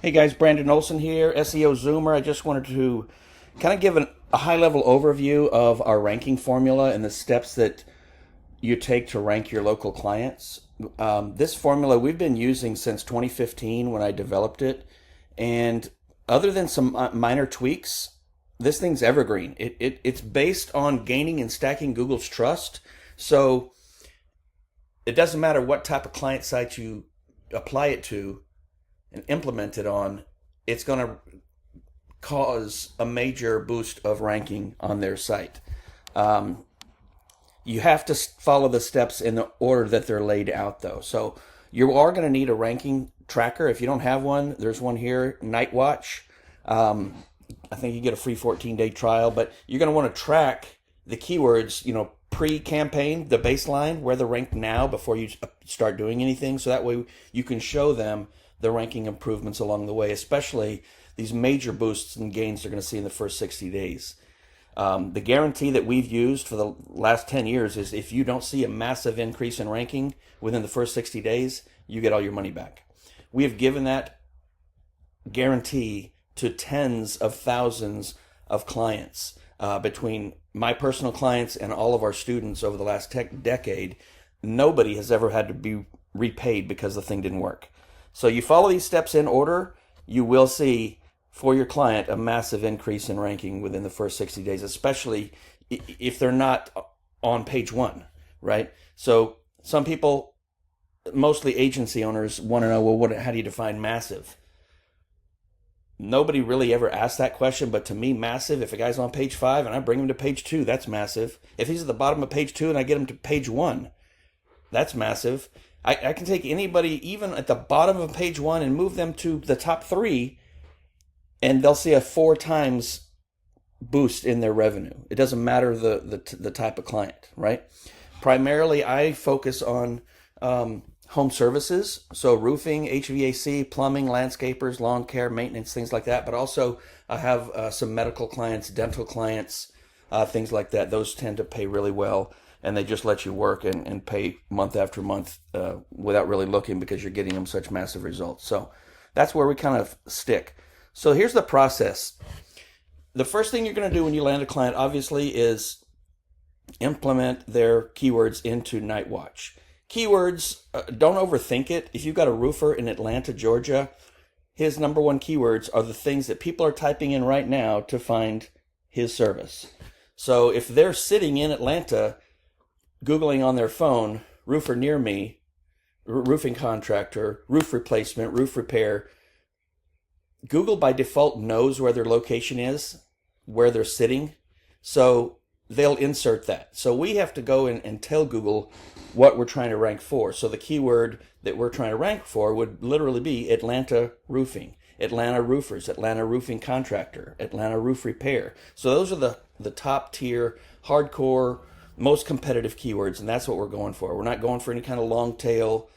Hey guys, Brandon Olson here, SeoZoomer. I just wanted to kind of give a high level overview of our ranking formula and the steps that you take to rank your local clients. This formula we've been using since 2015 when I developed it, and other than some minor tweaks, this thing's evergreen. It's based on gaining and stacking Google's trust. So it doesn't matter what type of client site you apply it to and implement it on, it's going to cause a major boost of ranking on their site. You have to follow the steps in the order that they're laid out, though. So you are going to need a ranking tracker. If you don't have one, there's one here, Night Watch. I think you get a free 14-day trial, but you're going to want to track the keywords, pre-campaign, the baseline, where they're ranked now before you start doing anything. So that way you can show them the ranking improvements along the way, especially these major boosts and gains they're going to see in the first 60 days. The guarantee that we've used for the last 10 years is if you don't see a massive increase in ranking within the first 60 days, you get all your money back. We have given that guarantee to tens of thousands of clients between my personal clients and all of our students over the last decade. Nobody has ever had to be repaid because the thing didn't work. So you follow these steps in order, you will see for your client a massive increase in ranking within the first 60 days, especially if they're not on page one, right? So some people, mostly agency owners, want to know, well, how do you define massive? Nobody really ever asked that question, but to me, massive, if a guy's on page 5 and I bring him to page 2, that's massive. If he's at the bottom of page 2 and I get him to page 1, that's massive. I can take anybody even at the bottom of page 1 and move them to the top 3, and they'll see a 4 times boost in their revenue. It doesn't matter the type of client, right? Primarily, I focus on home services, so roofing, HVAC, plumbing, landscapers, lawn care, maintenance, things like that. But also, I have some medical clients, dental clients, things like that. Those tend to pay really well, and they just let you work and pay month after month without really looking because you're getting them such massive results. So that's where we kind of stick. So here's the process. The first thing you're going to do when you land a client, obviously, is implement their keywords into Night Watch. Keywords, don't overthink it. If you've got a roofer in Atlanta, Georgia, his number one keywords are the things that people are typing in right now to find his service. So if they're sitting in Atlanta, Googling on their phone, roofer near me, roofing contractor, roof replacement, roof repair, Google by default knows where their location is, where they're sitting, so they'll insert that. So we have to go in and tell Google what we're trying to rank for. So the keyword that we're trying to rank for would literally be Atlanta roofing, Atlanta roofers, Atlanta roofing contractor, Atlanta roof repair. So those are the top tier, hardcore, most competitive keywords, and that's what we're going for. We're not going for any kind of long tail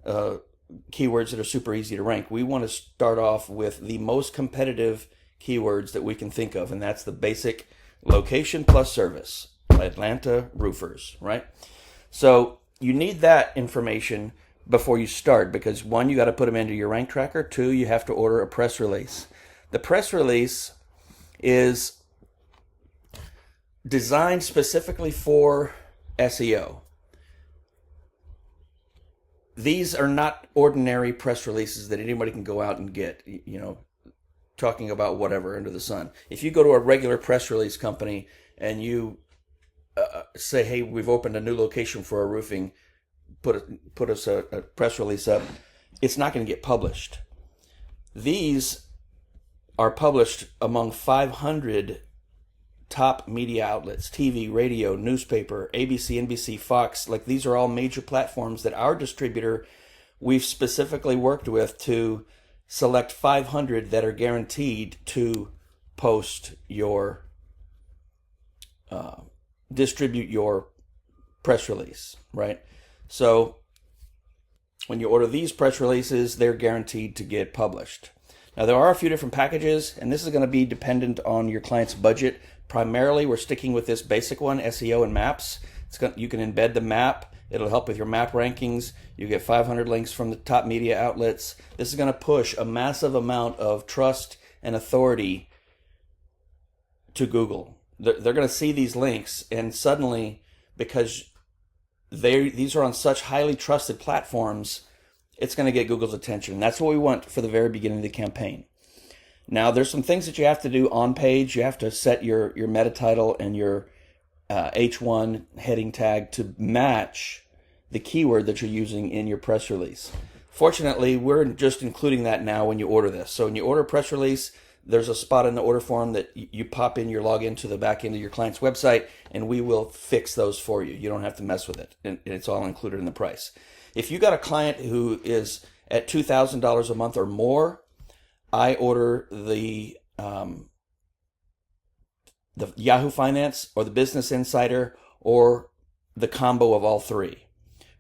keywords that are super easy to rank. We want to start off with the most competitive keywords that we can think of, and that's the basic location plus service, Atlanta roofers, right? So you need that information before you start because 1, you got to put them into your rank tracker. 2, you have to order a press release. The press release is designed specifically for SEO. These are not ordinary press releases that anybody can go out and get, talking about whatever under the sun. If you go to a regular press release company and you say, hey, we've opened a new location for a roofing, put us a press release up, it's not going to get published. These are published among 500 top media outlets, TV, radio, newspaper, ABC, NBC, Fox. Like, these are all major platforms that our distributor, we've specifically worked with to select 500 that are guaranteed to post your, distribute your press release, right? So when you order these press releases, they're guaranteed to get published. Now, there are a few different packages, and this is going to be dependent on your client's budget. Primarily, we're sticking with this basic one, SEO and maps. You can embed the map It'll help with your map rankings. You get 500 links from the top media outlets. This is going to push a massive amount of trust and authority to Google. They're going to see these links, and suddenly, because these are on such highly trusted platforms, it's going to get Google's attention. That's what we want for the very beginning of the campaign. Now, there's some things that you have to do on page. You have to set your meta title and your H1 heading tag to match the keyword that you're using in your press release. Fortunately, we're just including that now when you order this. So when you order a press release, there's a spot in the order form that you pop in your login to the back end of your client's website, and we will fix those for you. You don't have to mess with it, and it's all included in the price. If you got a client who is at $2,000 a month or more, I order the Yahoo Finance or the Business Insider or the combo of all three,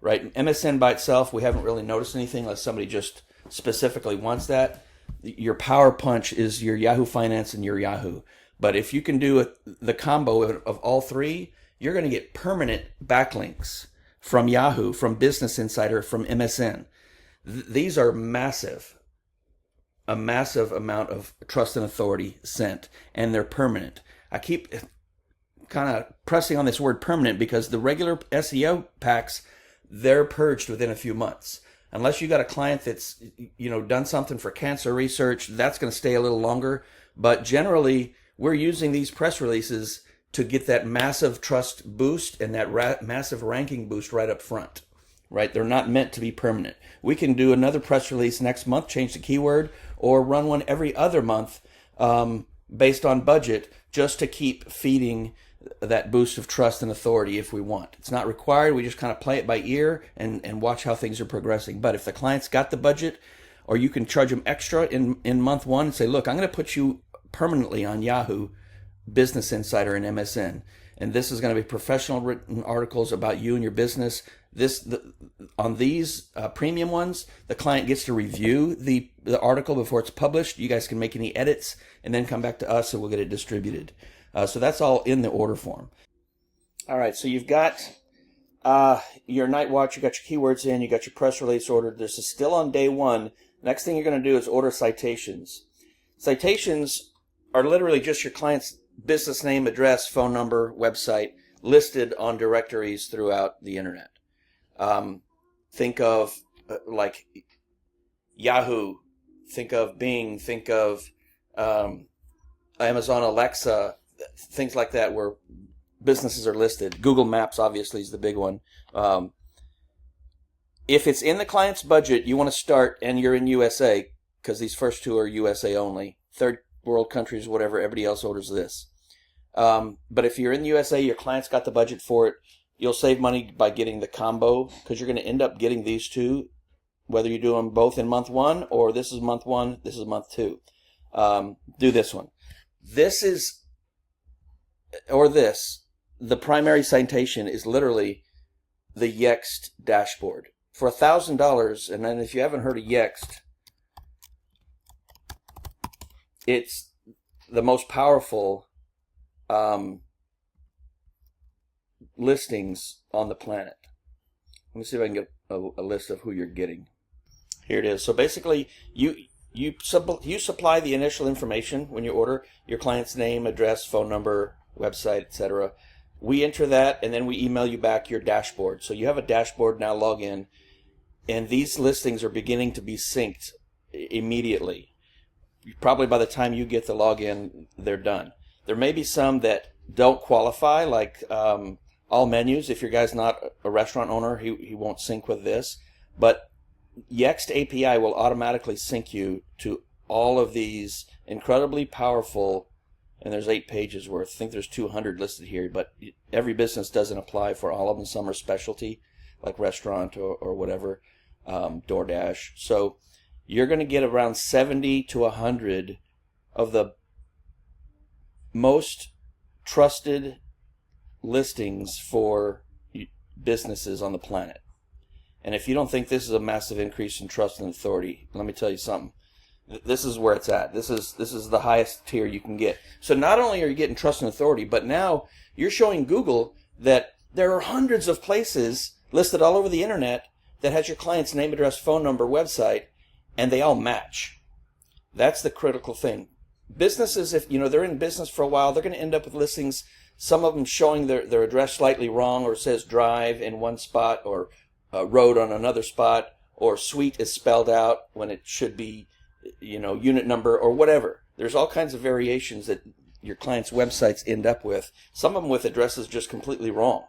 right? MSN by itself, we haven't really noticed anything unless somebody just specifically wants that. Your power punch is your Yahoo Finance and your Yahoo. But if you can do the combo of all three, you're going to get permanent backlinks from Yahoo, from Business Insider, from MSN. These are massive. A massive amount of trust and authority sent, and they're permanent. I keep kind of pressing on this word permanent because the regular SEO packs, they're purged within a few months. Unless you got a client that's, done something for cancer research, that's going to stay a little longer. But generally, we're using these press releases to get that massive trust boost and that massive ranking boost right up front, right? They're not meant to be permanent. We can do another press release next month, change the keyword, or run one every other month based on budget just to keep feeding that boost of trust and authority if we want. It's not required. We just kind of play it by ear and watch how things are progressing. But if the client's got the budget, or you can charge them extra in month one and say, look, I'm going to put you permanently on Yahoo, Business Insider, and MSN. And this is going to be professional written articles about you and your business. On these premium ones, the client gets to review the article before it's published. You guys can make any edits and then come back to us and we'll get it distributed. So that's all in the order form. All right, so you've got your night watch, you got your keywords in, you got your press release ordered. This is still on day one. Next thing you're going to do is order citations. Citations are literally just your client's business name, address, phone number, website listed on directories throughout the internet. Think of like Yahoo, think of Bing, think of Amazon Alexa, things like that where businesses are listed. Google Maps obviously is the big one. If it's in the client's budget, you want to start, and you're in USA, because these first two are USA only. Third world countries, whatever, everybody else orders this. But if you're in the USA, your client's got the budget for it, you'll save money by getting the combo, because you're going to end up getting these two, whether you do them both in month one, or this is month one, this is month two. Do this one. The primary citation is literally the Yext dashboard. For $1,000, and then if you haven't heard of Yext, it's the most powerful listings on the planet. Let me see if I can get a list of who you're getting. Here it is. So basically, you supply the initial information when you order, your client's name, address, phone number, website, etc. We enter that, and then we email you back your dashboard. So you have a dashboard now. Log in, and these listings are beginning to be synced immediately. Probably by the time you get the login, they're done. There may be some that don't qualify, like all menus. If your guy's not a restaurant owner, he won't sync with this. But Yext API will automatically sync you to all of these incredibly powerful, and there's 8 pages worth. I think there's 200 listed here, but every business doesn't apply for all of them. Some are specialty, like restaurant or whatever, DoorDash. So you're going to get around 70 to 100 of the most trusted listings for businesses on the planet. And if you don't think this is a massive increase in trust and authority, let me tell you something. This is where it's at. This is the highest tier you can get. So not only are you getting trust and authority, but now you're showing Google that there are hundreds of places listed all over the internet that has your client's name, address, phone number, website, and they all match. That's the critical thing. Businesses, if they're in business for a while, they're going to end up with listings, some of them showing their address slightly wrong, or says drive in one spot, or road on another spot, or suite is spelled out when it should be, unit number or whatever. There's all kinds of variations that your clients' websites end up with. Some of them with addresses just completely wrong,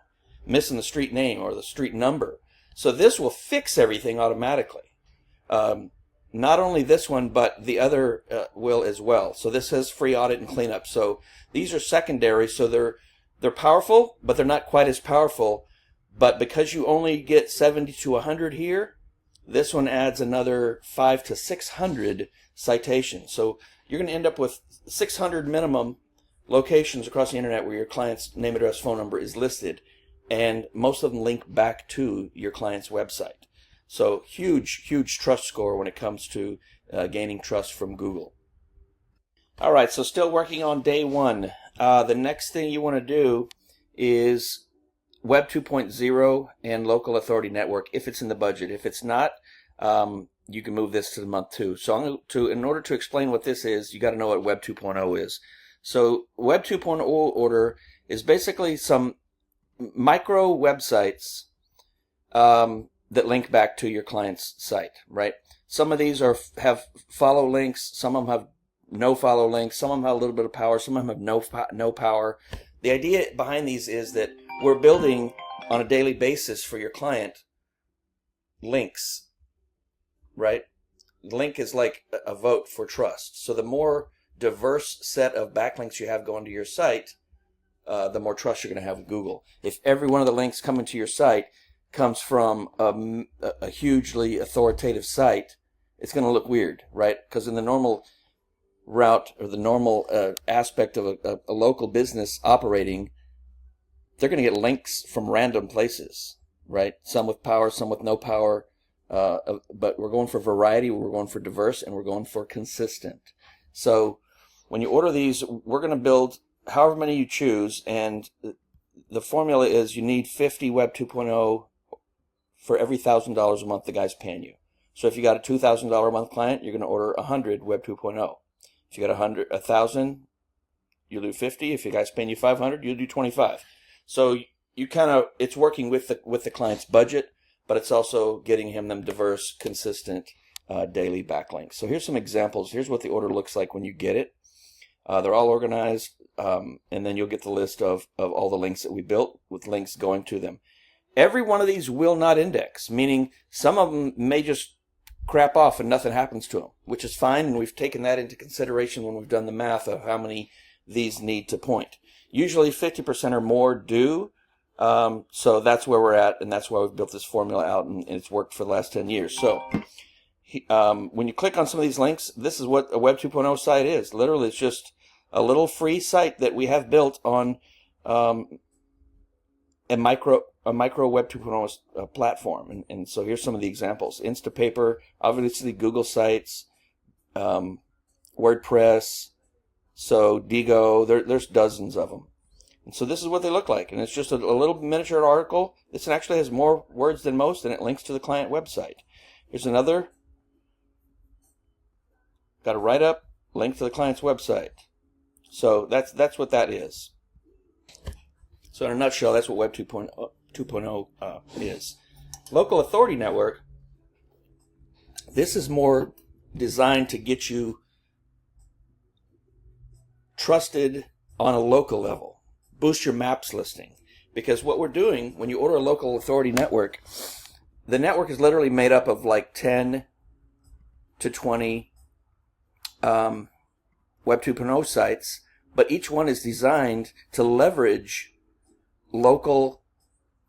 missing the street name or the street number. So this will fix everything automatically. Not only this one, but the other will as well. So this has free audit and cleanup. So these are secondary, so they're powerful, but they're not quite as powerful. But because you only get 70 to 100 here, this one adds another 5 to 600 citations. So you're going to end up with 600 minimum locations across the internet where your client's name, address, phone number is listed, and most of them link back to your client's website. So huge trust score when it comes to gaining trust from Google. All right, so still working on day one. The next thing you want to do is Web 2.0 and local authority network if it's in the budget. If it's not, you can move this to the month 2. So in order to explain what this is, you got to know what Web 2.0 is. So Web 2.0 order is basically some micro websites that link back to your client's site, right? Some of these have follow links, some of them have no follow links, some of them have a little bit of power, some of them have no power. The idea behind these is that we're building on a daily basis for your client links, right? Link is like a vote for trust. So the more diverse set of backlinks you have going to your site, the more trust you're going to have with Google. If every one of the links coming to your site comes from a hugely authoritative site, it's going to look weird, right? Because in the normal route or the normal aspect of a local business operating, they're going to get links from random places, right? Some with power, some with no power. But we're going for variety, we're going for diverse, and we're going for consistent. So when you order these, we're going to build however many you choose, and the formula is you need 50 Web 2.0 for every $1,000 a month the guy's paying you. So if you got a $2,000 a month client, you're going to order 100 Web 2.0. If you got 1,000, you'll do 50. If your guy's paying you 500, you'll do 25. So you kind of, it's working with the client's budget, but it's also getting them diverse, consistent daily backlinks. So here's some examples. Here's what the order looks like when you get it. They're all organized, and then you'll get the list of all the links that we built with links going to them. Every one of these will not index, meaning some of them may just crap off and nothing happens to them, which is fine, and we've taken that into consideration when we've done the math of how many these need to point. Usually 50% or more do, so that's where we're at, and that's why we've built this formula out, and it's worked for the last 10 years. So when you click on some of these links, this is what a Web 2.0 site is. Literally, it's just a little free site that we have built on a micro Web 2.0 platform. And so here's some of the examples. Instapaper, obviously Google Sites, WordPress, so Digo, there's dozens of them. And so this is what they look like. And it's just a little miniature article. This actually has more words than most, and it links to the client website. Here's another. Got a write-up, link to the client's website. So that's what that is. So in a nutshell, that's what Web 2.0 is. Local Authority Network, this is more designed to get you trusted on a local level. Boost your maps listing. Because what we're doing, when you order a Local Authority Network, the network is literally made up of like 10 to 20 Web 2.0 sites, but each one is designed to leverage local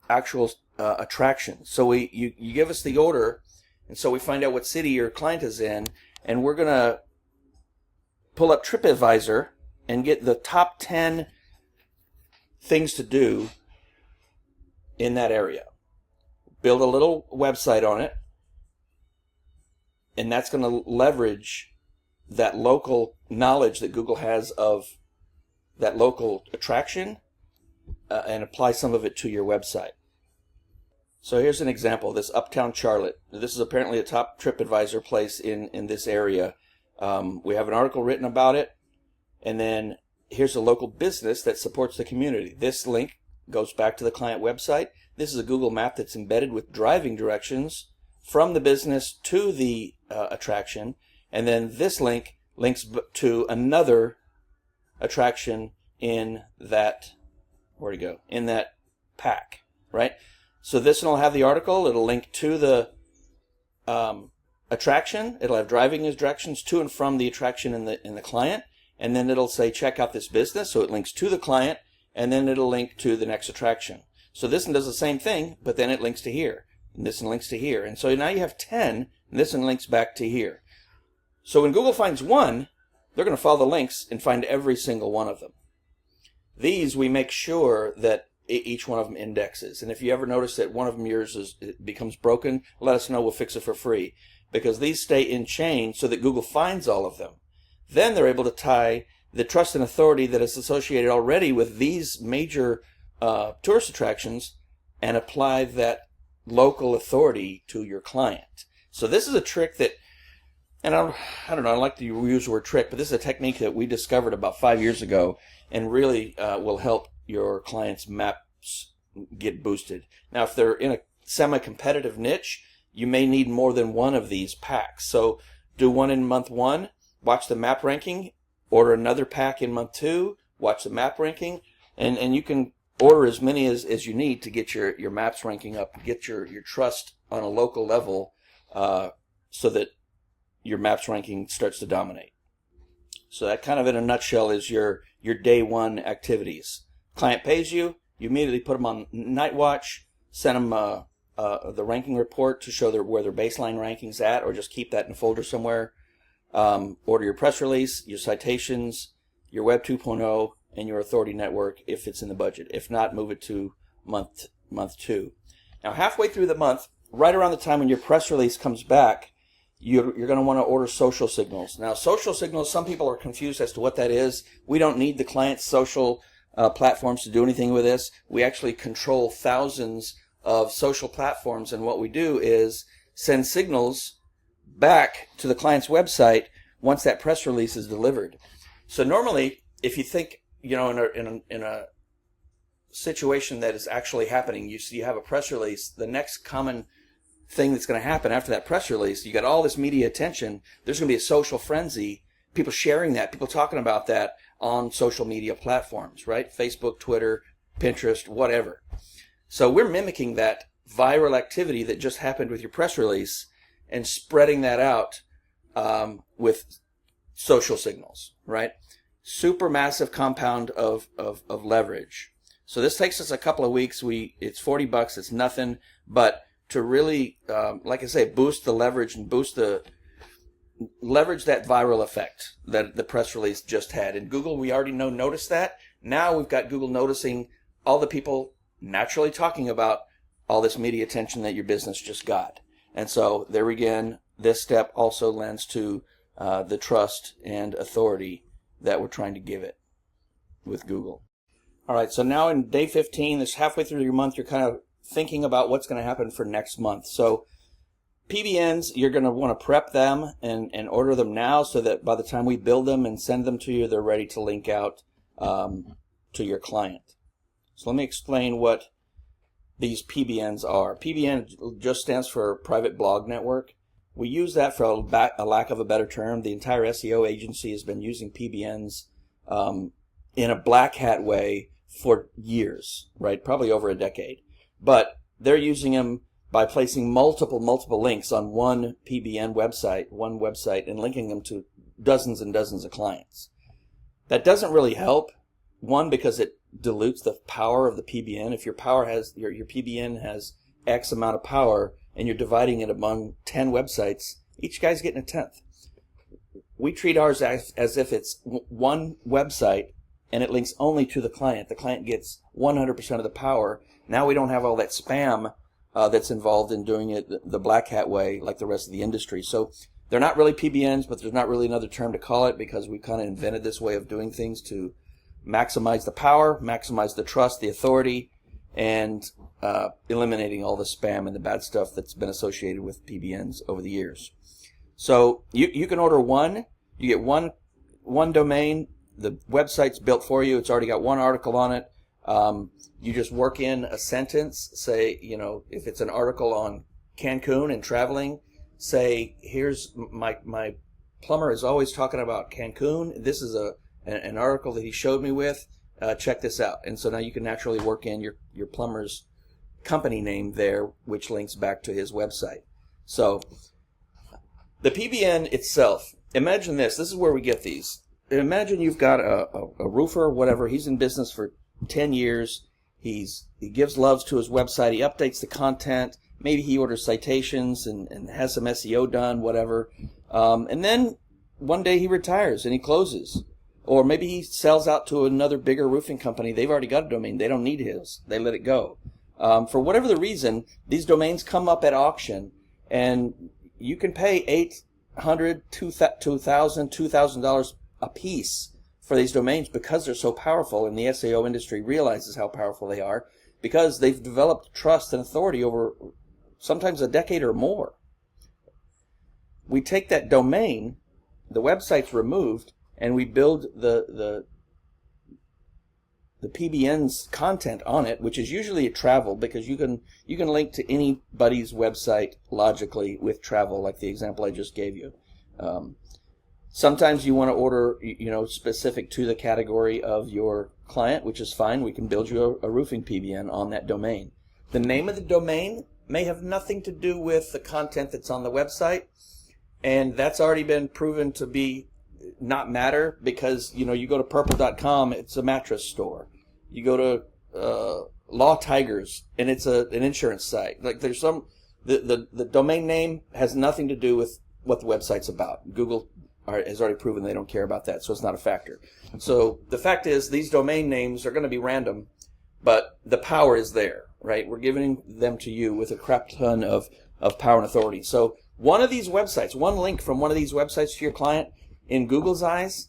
actual attractions. So you give us the order, and so we find out what city your client is in, and we're going to pull up TripAdvisor and get the top 10 things to do in that area. Build a little website on it, and that's going to leverage that local knowledge that Google has of that local attraction and apply some of it to your website. So here's an example, this Uptown Charlotte. This is apparently a top TripAdvisor place in this area. We have an article written about it, and then here's a local business that supports the community. This link goes back to the client website. This is a Google map that's embedded with driving directions from the business to the attraction, and then this link links to another attraction in that, where'd it go? In that pack, right? So this one will have the article. It'll link to the attraction. It'll have driving directions to and from the attraction in the client, and then it'll say check out this business. So it links to the client, and then it'll link to the next attraction. So this one does the same thing, but then it links to here, and this one links to here, and so now you have 10, and this one links back to here. So when Google finds one, they're going to follow the links and find every single one of them. These we make sure that each one of them indexes. And if you ever notice that one of them it becomes broken, let us know. We'll fix it for free. Because these stay in chain so that Google finds all of them. Then they're able to tie the trust and authority that is associated already with these major tourist attractions and apply that local authority to your client. So this is a trick that, and I don't know, I like to use the word trick, but this is a technique that we discovered about 5 years ago and really will help your clients' maps get boosted. Now, if they're in a semi-competitive niche, you may need more than one of these packs. So do one in month 1, watch the map ranking, order another pack in month 2, watch the map ranking, and you can order as many as you need to get your maps ranking up, get your trust on a local level so that your maps ranking starts to dominate. So that kind of in a nutshell is your day one activities. Client pays you, you immediately put them on night watch, send them the ranking report to show where their baseline ranking's at, or just keep that in a folder somewhere. Order your press release, your citations, your Web 2.0, and your authority network if it's in the budget. If not, move it to month 2. Now, halfway through the month, right around the time when your press release comes back, you're going to want to order social signals. Now, social signals, some people are confused as to what that is. We don't need the client's social platforms to do anything with this. We actually control thousands of social platforms, and what we do is send signals back to the client's website once that press release is delivered. So normally, if you think, in a situation that is actually happening, you have a press release, the next common thing that's going to happen after that press release, you got all this media attention, there's going to be a social frenzy, people sharing that, people talking about that on social media platforms, right? Facebook, Twitter, Pinterest, whatever. So we're mimicking that viral activity that just happened with your press release and spreading that out with social signals, right? Super massive compound of leverage. So this takes us a couple of weeks. It's $40, it's nothing, but to really, like I say, boost the leverage and leverage that viral effect that the press release just had. And Google, we already noticed that. Now we've got Google noticing all the people naturally talking about all this media attention that your business just got. And so there again, this step also lends to the trust and authority that we're trying to give it with Google. All right, so now in day 15, this halfway through your month, you're kind of thinking about what's going to happen for next month. So PBNs, you're going to want to prep them and order them now so that by the time we build them and send them to you, they're ready to link out to your client. So let me explain what these PBNs are. PBN just stands for Private Blog Network. We use that for a lack of a better term. The entire SEO agency has been using PBNs in a black hat way for years, right? Probably over a decade. But they're using them by placing multiple links on one PBN website, and linking them to dozens and dozens of clients. That doesn't really help. One, because it dilutes the power of the PBN. If your PBN has X amount of power and you're dividing it among 10 websites, each guy's getting a tenth. We treat ours as if it's one website and it links only to the client. The client gets 100% of the power. Now we don't have all that spam that's involved in doing it the black hat way like the rest of the industry. So they're not really PBNs, but there's not really another term to call it because we kind of invented this way of doing things to maximize the power, maximize the trust, the authority, and eliminating all the spam and the bad stuff that's been associated with PBNs over the years. So you can order one. You get one domain. The website's built for you. It's already got one article on it. You just work in a sentence. Say, if it's an article on Cancun and traveling, say, here's my plumber is always talking about Cancun. This is an article that he showed me with. Check this out. And so now you can naturally work in your plumber's company name there, which links back to his website. So the PBN itself, imagine this. This is where we get these. Imagine you've got a roofer or whatever. He's in business for 10 years. He gives loves to his website. He updates the content. Maybe he orders citations and has some SEO done, whatever. And then one day he retires and he closes. Or maybe he sells out to another bigger roofing company. They've already got a domain. They don't need his. They let it go. For whatever the reason, these domains come up at auction, and you can pay $800, $2,000, $2,000 a piece for these domains because they're so powerful, and the SEO industry realizes how powerful they are because they've developed trust and authority over sometimes a decade or more. We take that domain, the website's removed, and we build the PBN's content on it, which is usually a travel, because you can link to anybody's website logically with travel, like the example I just gave you. Sometimes you want to order, specific to the category of your client, which is fine. We can build you a roofing PBN on that domain. The name of the domain may have nothing to do with the content that's on the website, and that's already been proven to be not matter, because you go to purple.com, it's a mattress store. You go to Law Tigers, and it's an insurance site. Like there's the domain name has nothing to do with what the website's about. Google has already proven they don't care about that, so it's not a factor. So the fact is, these domain names are going to be random, but the power is there, right? We're giving them to you with a crap ton of power and authority. So one of these websites, one link from one of these websites to your client, in Google's eyes,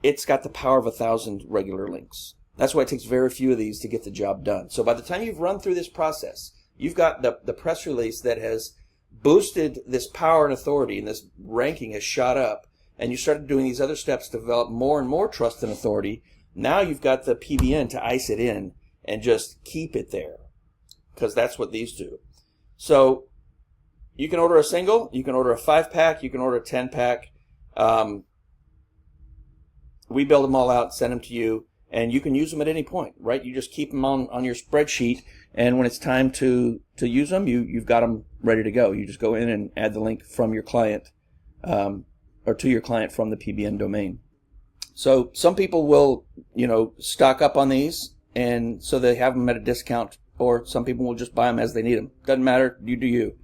it's got the power of 1,000 regular links. That's why it takes very few of these to get the job done. So by the time you've run through this process, you've got the press release that has boosted this power and authority, and this ranking has shot up, and you started doing these other steps to develop more and more trust and authority. Now you've got the PBN to ice it in and just keep it there, because that's what these do. So you can order a single, you can order a 5-pack, you can order a 10-pack. We build them all out, send them to you, and you can use them at any point, right? You just keep them on your spreadsheet, and when it's time to use them, you've got them ready to go. You just go in and add the link from your client, or to your client from the PBN domain. So some people will, stock up on these, and so they have them at a discount, or some people will just buy them as they need them. Doesn't matter, you do you.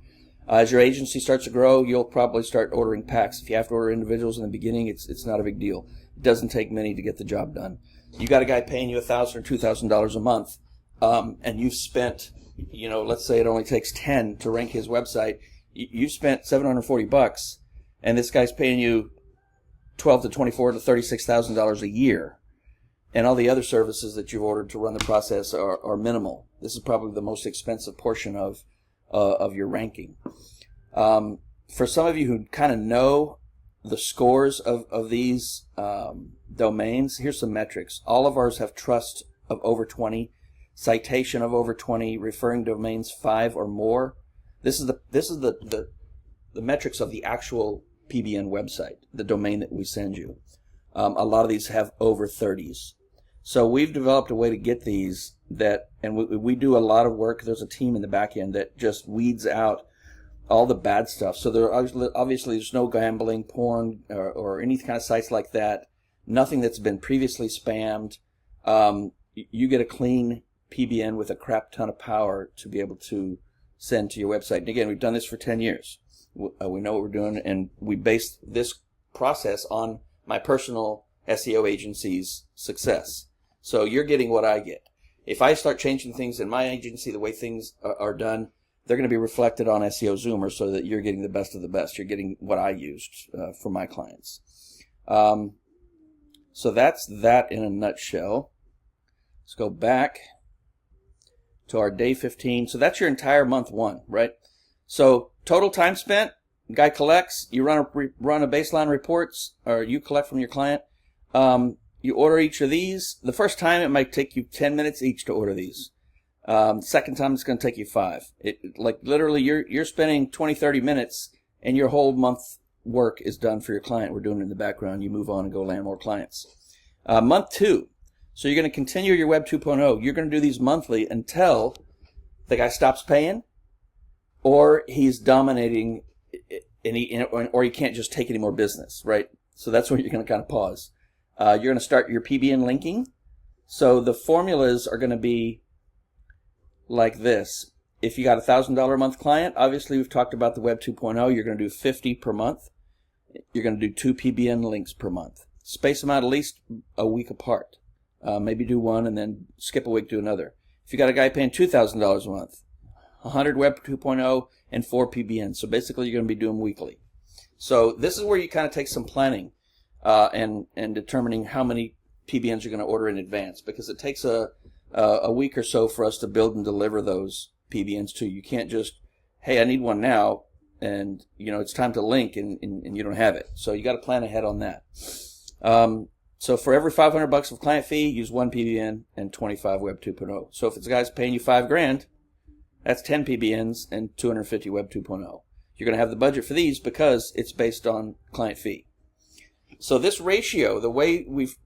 As your agency starts to grow, you'll probably start ordering packs. If you have to order individuals in the beginning, it's not a big deal. It doesn't take many to get the job done. You got a guy paying you $1,000 or $2,000 a month, and you've spent, let's say it only takes 10 to rank his website. You spent $740, and this guy's paying you $12 to $24 to $36,000 a year, and all the other services that you've ordered to run the process are minimal. This is probably the most expensive portion of your ranking. For some of you who kind of know the scores of these domains, here's some metrics. All of ours have trust of over 20, citation of over 20, referring domains 5 or more. This is the metrics of the actual PBN website, the domain that we send you. A lot of these have over 30s. So we've developed a way to get these and we do a lot of work. There's a team in the back end that just weeds out all the bad stuff. So there obviously there's no gambling, porn, or any kind of sites like that. Nothing that's been previously spammed. You get a clean PBN with a crap ton of power to be able to send to your website. And again, we've done this for 10 years. We know what we're doing, and we base this process on my personal SEO agency's success. So you're getting what I get. If I start changing things in my agency, the way things are done, they're going to be reflected on SeoZoomer, so that you're getting the best of the best. You're getting what I used for my clients. So that's that in a nutshell. Let's go back. to our day 15. So that's your entire month 1, right? So total time spent, guy collects, you run a baseline reports, or you collect from your client. You order each of these. The first time it might take you 10 minutes each to order these. Second time it's going to take you 5. Like literally you're spending 20, 30 minutes and your whole month work is done for your client. We're doing it in the background. You move on and go land more clients. Month 2. So you're going to continue your Web 2.0. You're going to do these monthly until the guy stops paying or he's dominating or he can't just take any more business, right? So that's where you're going to kind of pause. You're going to start your PBN linking. So the formulas are going to be like this. If you got a $1,000 a month client, obviously we've talked about the Web 2.0. You're going to do 50 per month. You're going to do 2 PBN links per month. Space them out at least a week apart. Maybe do one and then skip a week, do another. If you got a guy paying $2,000 a month, 100 Web 2.0 and 4 PBN. So basically you're going to be doing weekly. So this is where you kind of take some planning and determining how many PBNs you're going to order in advance, because it takes a week or so for us to build and deliver those PBNs to you. You can't just, hey, I need one now, and it's time to link and you don't have it. So you got to plan ahead on that. So for every $500 of client fee, use 1 PBN and 25 Web 2.0. So if it's a guy's paying you $5,000, that's 10 PBNs and 250 Web 2.0. You're going to have the budget for these because it's based on client fee. So this ratio, the way we've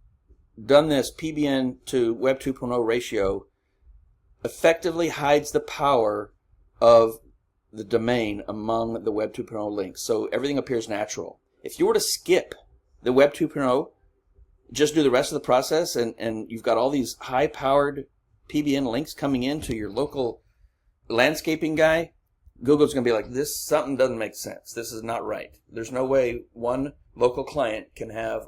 done this PBN to Web 2.0 ratio, effectively hides the power of the domain among the Web 2.0 links. So everything appears natural. If you were to skip the Web 2.0, just do the rest of the process, and you've got all these high-powered PBN links coming into your local landscaping guy, Google's going to be like, something doesn't make sense. This is not right. There's no way one local client can have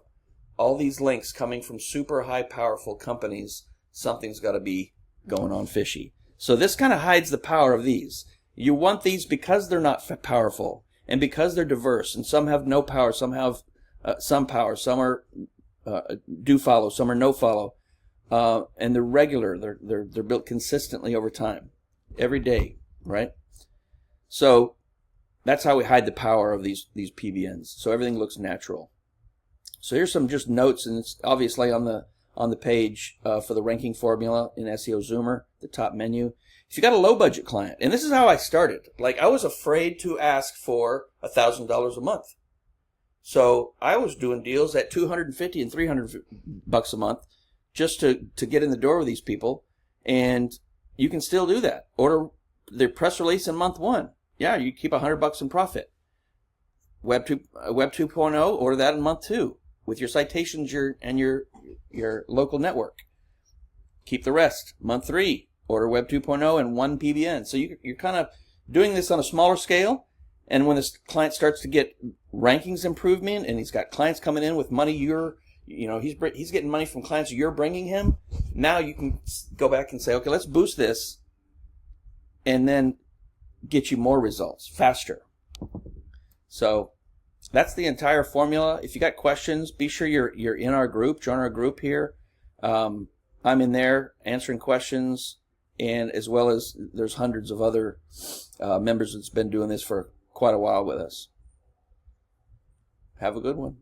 all these links coming from super high powerful companies. Something's got to be going on fishy. So this kind of hides the power of these. You want these because they're not powerful and because they're diverse, and some have no power, some have some power, some are do follow, some are no follow, and they're regular. They're built consistently over time, every day, right? So that's how we hide the power of these PBNs. So everything looks natural. So here's some just notes, and it's obviously on the page for the ranking formula in SeoZoomer, the top menu. If you got a low budget client, and this is how I started. Like, I was afraid to ask for $1,000 a month. So I was doing deals at $250 and $300 a month just to get in the door with these people. And you can still do that. Order the press release in month 1. Yeah, you keep $100 in profit. Web 2.0, order that in month 2 with your citations and your local network. Keep the rest. Month 3, order Web 2.0 and 1 PBN. So you're kind of doing this on a smaller scale. And when this client starts to get rankings improvement, and he's got clients coming in with money he's getting money from clients you're bringing him, now you can go back and say, okay, let's boost this and then get you more results faster. So that's the entire formula. If you got questions, be sure you're in our group. Join our group here. I'm in there answering questions, and as well as there's hundreds of other members that's been doing this for quite a while with us. Have a good one.